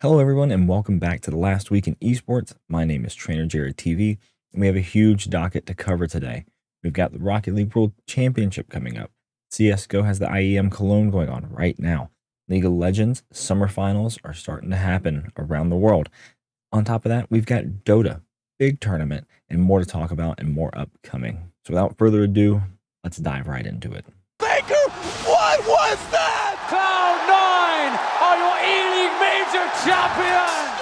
Hello, everyone, and welcome back to the last week in esports. My name is Trainer Jared TV, and we have a huge docket to cover today. We've got the Rocket League World Championship coming up. CSGO has the IEM Cologne going on right now. League of Legends summer finals are starting to happen around the world. On top of that, we've got Dota, big tournament, and more to talk about and more upcoming. So without further ado, let's dive right into it. Baker, what was that? Cloud9 are your E-League Major champions!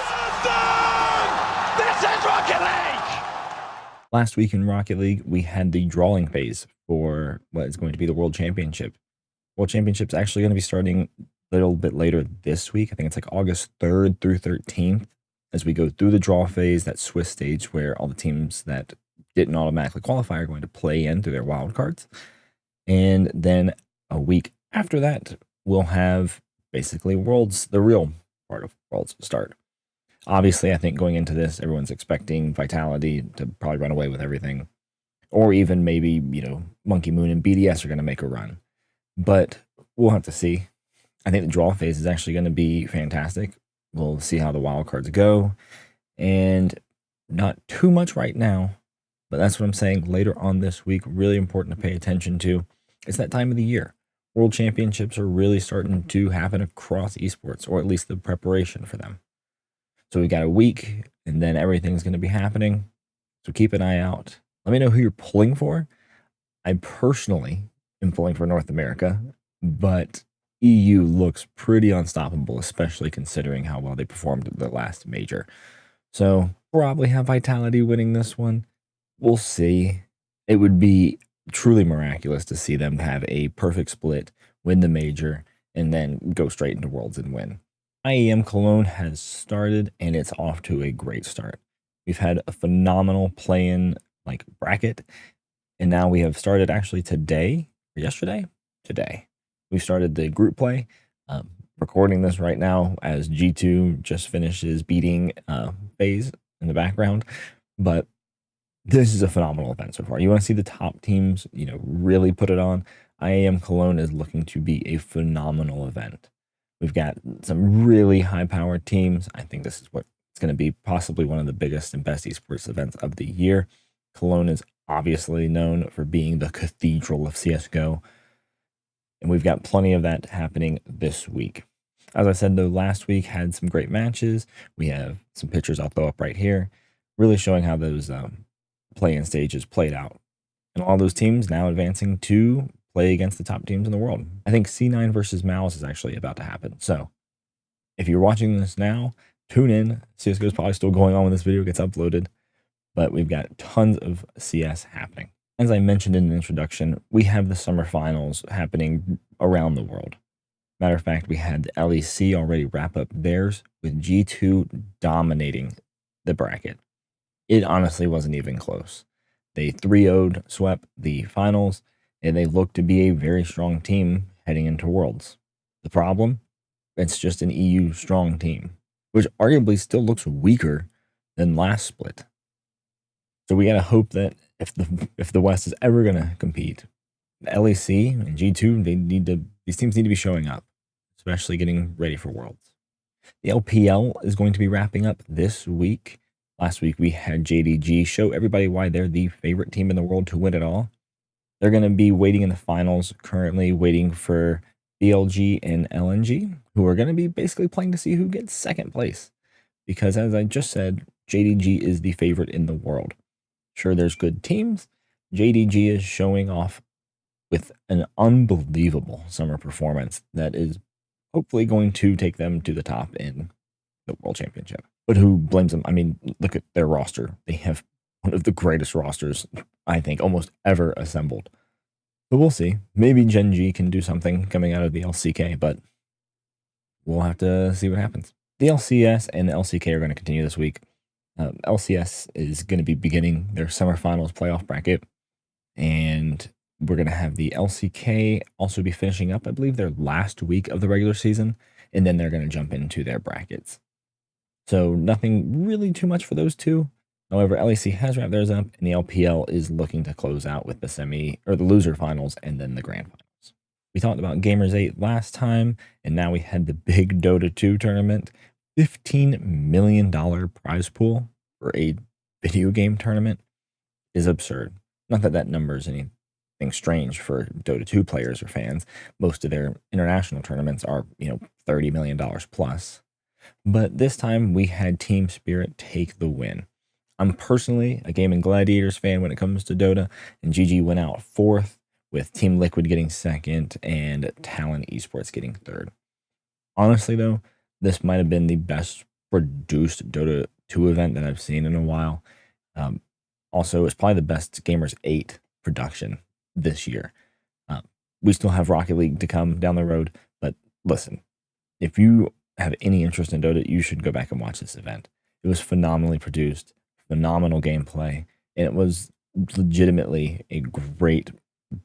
This is Rocket League! Last week in Rocket League, we had the drawing phase for what is going to be the World Championship. World Championship's actually going to be starting a little bit later this week. I think it's like August 3rd through 13th as we go through the draw phase, that Swiss stage where all the teams that didn't automatically qualify are going to play in through their wild cards. And then a week after that, we'll have basically Worlds, the real part of Worlds start. Obviously, I think going into this, everyone's expecting Vitality to probably run away with everything. Or even maybe, Monkey Moon and BDS are going to make a run. But we'll have to see. I think the draw phase is actually going to be fantastic. We'll see how the wild cards go. And not too much right now, but that's what I'm saying later on this week. Really important to pay attention to. It's that time of the year. World Championships are really starting to happen across esports, or at least the preparation for them. So we got a week, and then everything's going to be happening. So keep an eye out. Let me know who you're pulling for. I personally am pulling for North America, but EU looks pretty unstoppable, especially considering how well they performed at the last major. So probably have Vitality winning this one. We'll see. It would be truly miraculous to see them have a perfect split, win the major, and then go straight into Worlds and win. IEM Cologne has started, and it's off to a great start. We've had a phenomenal play-in bracket, and now we have started actually today or yesterday. Today we started the group play. Recording this right now as G2 just finishes beating FaZe in the background, but this is a phenomenal event so far. You want to see the top teams, really put it on. IEM Cologne is looking to be a phenomenal event. We've got some really high-powered teams. I think this is what it's going to be possibly one of the biggest and best esports events of the year. Cologne is obviously known for being the cathedral of CSGO, and we've got plenty of that happening this week. As I said, though, last week had some great matches. We have some pictures I'll throw up right here, really showing how those play-in stages played out. And all those teams now advancing to play against the top teams in the world. I think C9 versus Mouse is actually about to happen. So if you're watching this now, tune in. CSGO is probably still going on when this video gets uploaded, but we've got tons of CS happening. As I mentioned in the introduction, we have the summer finals happening around the world. Matter of fact, we had the LEC already wrap up theirs with G2 dominating the bracket. It honestly wasn't even close. They 3-0'd, swept the finals, and they look to be a very strong team heading into Worlds. The problem? It's just an EU strong team, which arguably still looks weaker than last split. So we gotta hope that if the West is ever gonna compete, the LEC and G2, these teams need to be showing up, especially getting ready for Worlds. The LPL is going to be wrapping up this week. Last week we had Gen.G show everybody why they're the favorite team in the world to win it all. They're going to be waiting in the finals, currently waiting for BLG and LNG, who are going to be basically playing to see who gets second place. Because as I just said, Gen.G is the favorite in the world. Sure, there's good teams. Gen.G is showing off with an unbelievable summer performance that is hopefully going to take them to the top in the World Championship. But who blames them? I mean, look at their roster. They have one of the greatest rosters, I think, almost ever assembled. But we'll see. Maybe Gen.G can do something coming out of the LCK, but we'll have to see what happens. The LCS and the LCK are going to continue this week. LCS is going to be beginning their summer finals playoff bracket, and we're going to have the LCK also be finishing up, I believe, their last week of the regular season, and then they're going to jump into their brackets. So nothing really too much for those two. However, LEC has wrapped theirs up, and the LPL is looking to close out with the loser finals and then the grand finals. We talked about Gamers 8 last time, and now we had the big Dota 2 tournament. $15 million prize pool for a video game tournament is absurd. Not that that number is anything strange for Dota 2 players or fans. Most of their international tournaments are, $30 million plus. But this time we had Team Spirit take the win. I'm personally a Gaming Gladiators fan when it comes to Dota, and GG went out fourth, with Team Liquid getting second and Talon Esports getting third. Honestly, though, this might have been the best produced Dota 2 event that I've seen in a while. Also, it's probably the best Gamers 8 production this year. We still have Rocket League to come down the road, but listen, if you have any interest in Dota, you should go back and watch this event. It was phenomenally produced, phenomenal gameplay, and it was legitimately a great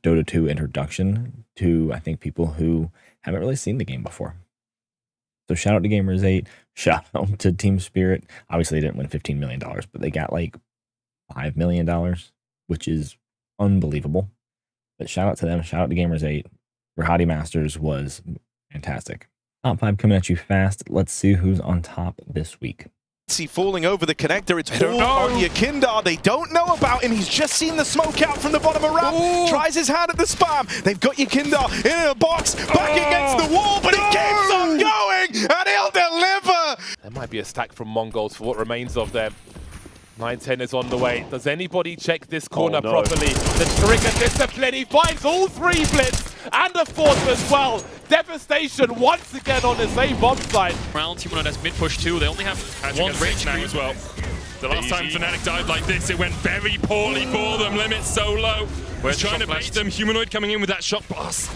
Dota 2 introduction to, I think, people who haven't really seen the game before. So shout out to Gamers 8, shout out to Team Spirit. Obviously, they didn't win $15 million, but they got like $5 million, which is unbelievable. But shout out to them, shout out to Gamers 8. Rahadi Masters was fantastic. Top 5 coming at you fast. Let's see who's on top this week. See falling over the connector, it's all on Yakindar. They don't know about him. He's just seen the smoke out from the bottom of ramp. Tries his hand at the spam. They've got Yakindar in a box, back against the wall, but he keeps on going, and he'll deliver. There might be a stack from Mongols for what remains of them. 9-10 is on the way. Does anybody check this corner properly? The trigger discipline, he finds all 3 blitz and a 4th as well. Devastation once again on his A-bomb side. Round Team has mid push too. They only have one range now as well. The last time Fnatic died like this, it went very poorly for them. Limit so low. We're trying to bait them. Humanoid coming in with that shot boss.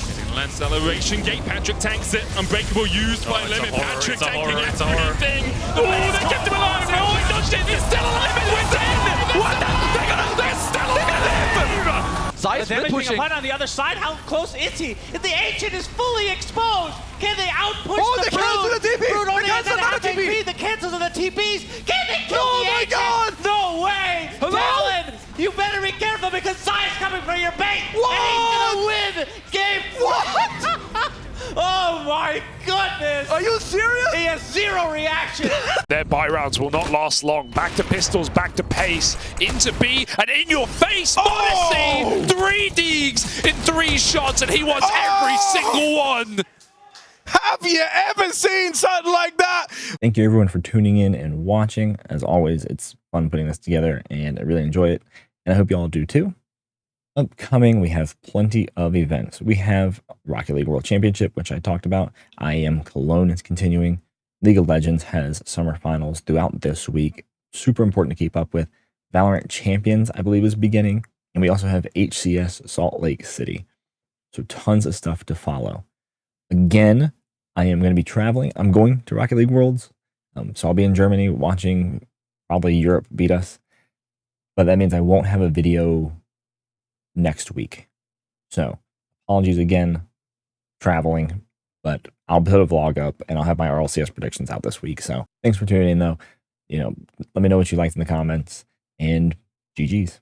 Getting land acceleration. Gate Patrick tanks it. Unbreakable used by Limit. Patrick tanking everything. Oh, they kept him alive. Oh, he dodged it. He's still alive. It's in. What the? They're still alive. Zeiss pushing on the other side. How close is he? If the Ancient is fully exposed, can they outpush the Brood? Cancel the TP! Brood only has Cancel an half TP! HP. The cancels of the TPs. Can they kill Oh the my Ancient? God! No way! Hello? Talon, you better be careful because Zeiss coming for your bait. What? And he's gonna win game 4. Oh my goodness! Are you serious? He has 0 reaction. Their buy rounds will not last long. Back to pistols, back to pace, into B, and in your face, Modesty! 3 digs in 3 shots, and he wants every single one! Have you ever seen something like that? Thank you everyone for tuning in and watching. As always, it's fun putting this together, and I really enjoy it, and I hope you all do too. Upcoming, we have plenty of events. We have Rocket League World Championship, which I talked about. IEM Cologne is continuing. League of Legends has summer finals throughout this week. Super important to keep up with. Valorant Champions, I believe, is beginning. And we also have HCS Salt Lake City. So tons of stuff to follow. Again, I am going to be traveling. I'm going to Rocket League Worlds. So I'll be in Germany watching probably Europe beat us. But that means I won't have a video next week. So apologies again, traveling, but I'll put a vlog up and I'll have my RLCS predictions out this week. So thanks for tuning in though. Let me know what you liked in the comments, and GG's.